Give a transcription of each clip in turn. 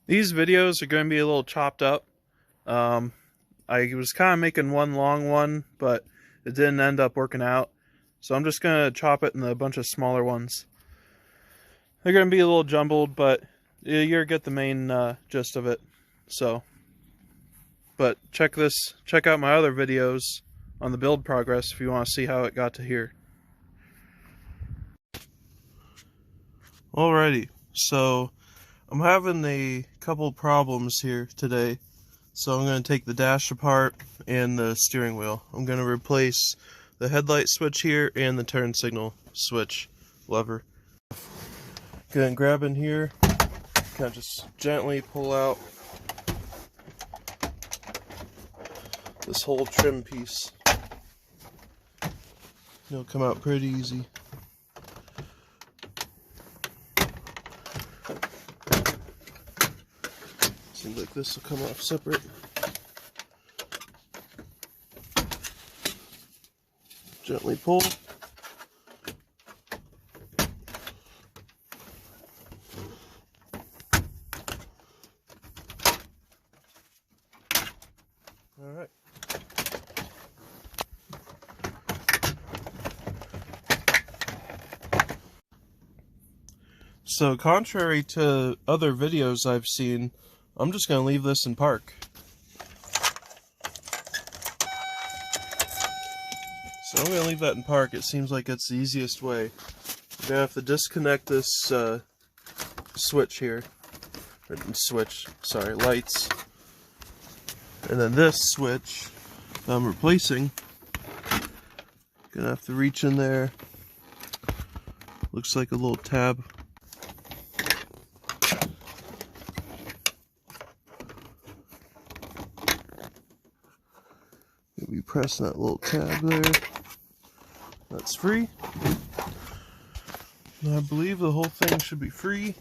These videos are going to be a little chopped up. Um, I was kind of making one long one, but it didn't end up working out. So I'm just going to chop it into a bunch of smaller ones. They're going to be a little jumbled, but you're going to get the main gist of it. So, but check out my other videos on the build progress if you want to see how it got to here. Alrighty, so I'm having a couple problems here today. So I'm going to take the dash apart and the steering wheel. I'm going to replace the headlight switch here and the turn signal switch lever. Going to grab in here, kind of just gently pull out this whole trim piece. It'll come out pretty easy. Seems like this will come off separate. Gently pull. Alright. So contrary to other videos I've seen, I'm just going to leave this in park. So I'm going to leave that in park. It seems like it's the easiest way. I'm going to have to disconnect this switch here. Lights. And then this switch that I'm replacing, going to have to reach in there. Looks like a little tab. Maybe press that little tab there. That's free. And I believe the whole thing should be free.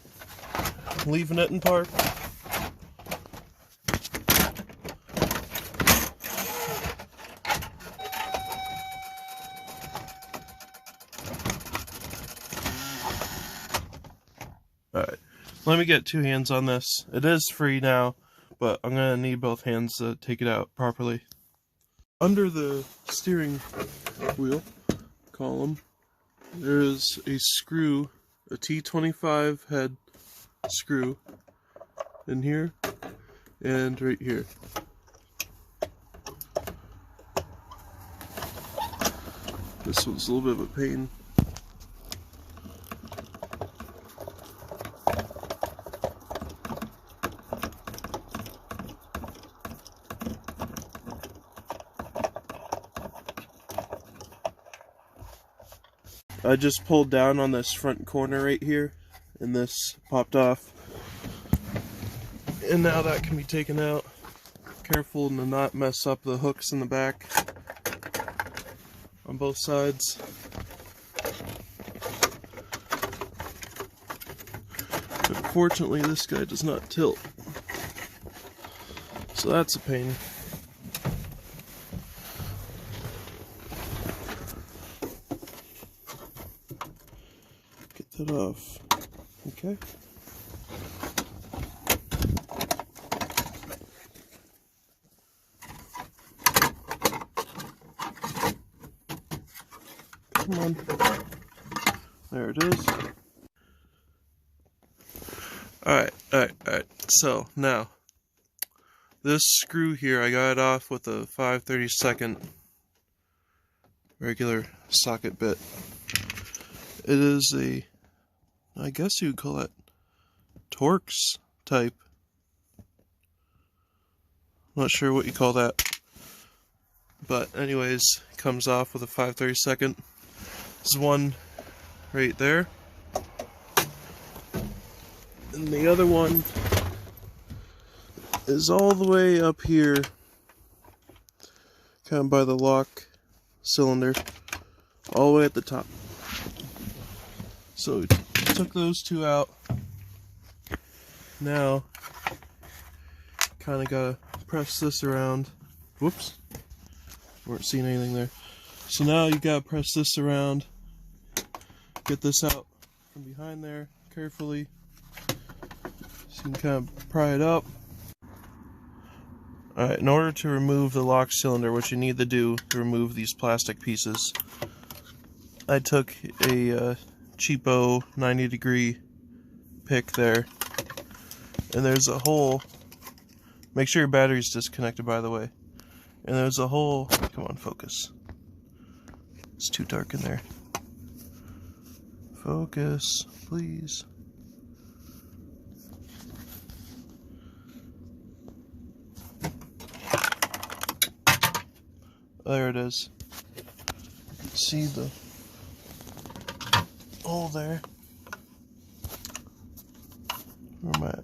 I'm leaving it in park. Alright, let me get two hands on this. It is free now, but I'm going to need both hands to take it out properly. Under the steering wheel column, there is a screw, a T25 head screw in here and right here. This one's a little bit of a pain. I just pulled down on this front corner right here, and this popped off. And now that can be taken out. Careful to not mess up the hooks in the back on both sides. Unfortunately, this guy does not tilt, so that's a pain. Get that off. Okay. Come on. There it is. Alright. So, now, this screw here, I got it off with a 5/32 regular socket bit. It is a, I guess you would call it Torx type. Not sure what you call that. But anyways, it comes off with a 5/32. There's one right there. And the other one is all the way up here, kind of by the lock cylinder, all the way at the top. So we took those two out. Now, kind of gotta press this around. Whoops, weren't seeing anything there. So now you gotta press this around, get this out from behind there carefully. So you can kind of pry it up. Alright, in order to remove the lock cylinder, what you need to do to remove these plastic pieces, I took a cheapo 90-degree pick there, and there's a hole. Make sure your battery's disconnected, by the way. And there's a hole. Come on, focus. It's too dark in there. Focus, please. There it is. See the hole there? Where am I at?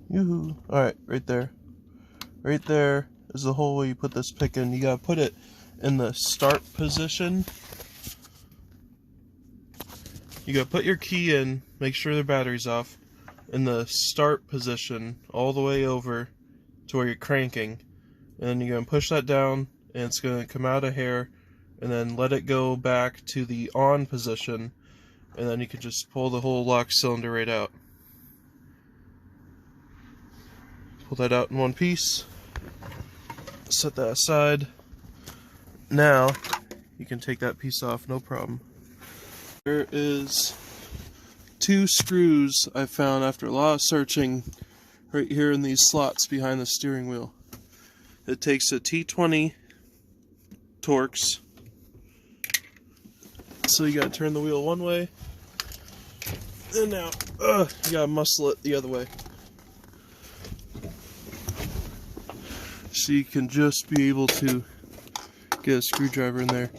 Yoo-hoo. Alright, right there. Right there is the hole where you put this pick in. You gotta put it in the start position. You gotta put your key in, make sure the battery's off, in the start position all the way over to where you're cranking. And then you're gonna push that down, and it's gonna come out a hair, and then let it go back to the on position, and then you can just pull the whole lock cylinder right out. Pull that out in one piece. Set that aside. Now you can take that piece off, no problem. There is 2 screws I found after a lot of searching right here in these slots behind the steering wheel. It takes a T20 Torx. So you gotta turn the wheel one way, and now you gotta muscle it the other way. So you can just be able to get a screwdriver in there.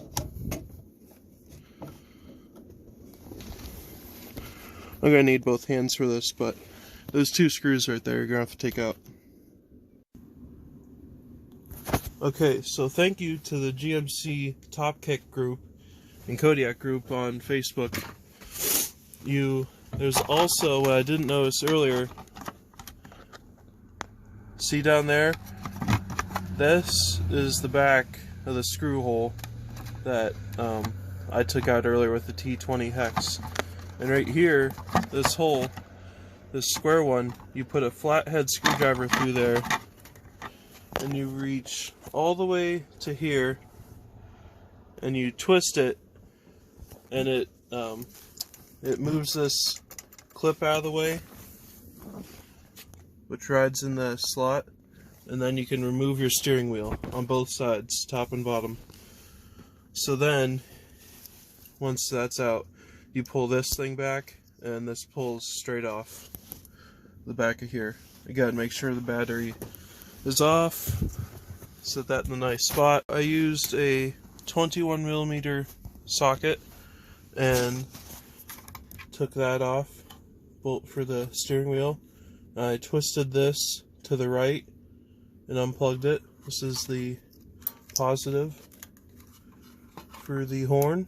I'm gonna need both hands for this, but those 2 screws right there you're gonna have to take out. Okay, so thank you to the GMC Topkick group and Kodiak group on Facebook. There's also what I didn't notice earlier. See down there? This is the back of the screw hole that I took out earlier with the T20 hex. And right here, this hole, this square one, you put a flathead screwdriver through there, and you reach all the way to here, and you twist it, and it moves this clip out of the way, which rides in the slot. And then you can remove your steering wheel on both sides, top and bottom. So then, once that's out, you pull this thing back, and this pulls straight off the back of here. Again, make sure the battery is off. Set that in a nice spot. I used a 21mm socket and took that off, bolt for the steering wheel. I twisted this to the right and unplugged it. This is the positive for the horn,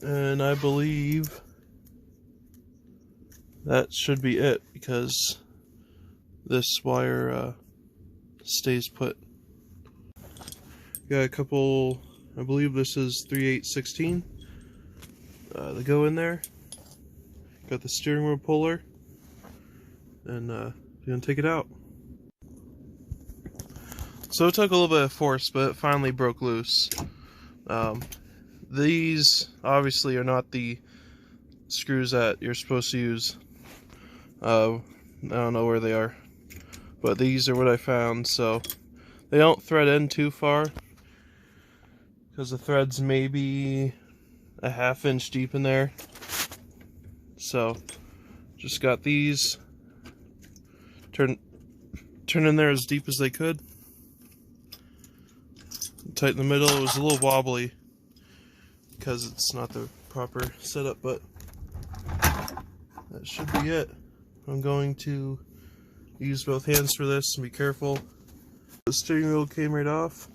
and I believe that should be it, because this wire stays put. Got a couple, I believe this is 3/8/16 that go in there. Got the steering wheel puller, and you're gonna take it out. So it took a little bit of force, but it finally broke loose. These obviously are not the screws that you're supposed to use. I don't know where they are, but these are what I found. So they don't thread in too far, because the thread's maybe a 1/2 inch deep in there. So just got these turn in there as deep as they could. Tight in the middle. It was a little wobbly because it's not the proper setup, but that should be it. I'm going to use both hands for this and be careful. The steering wheel came right off.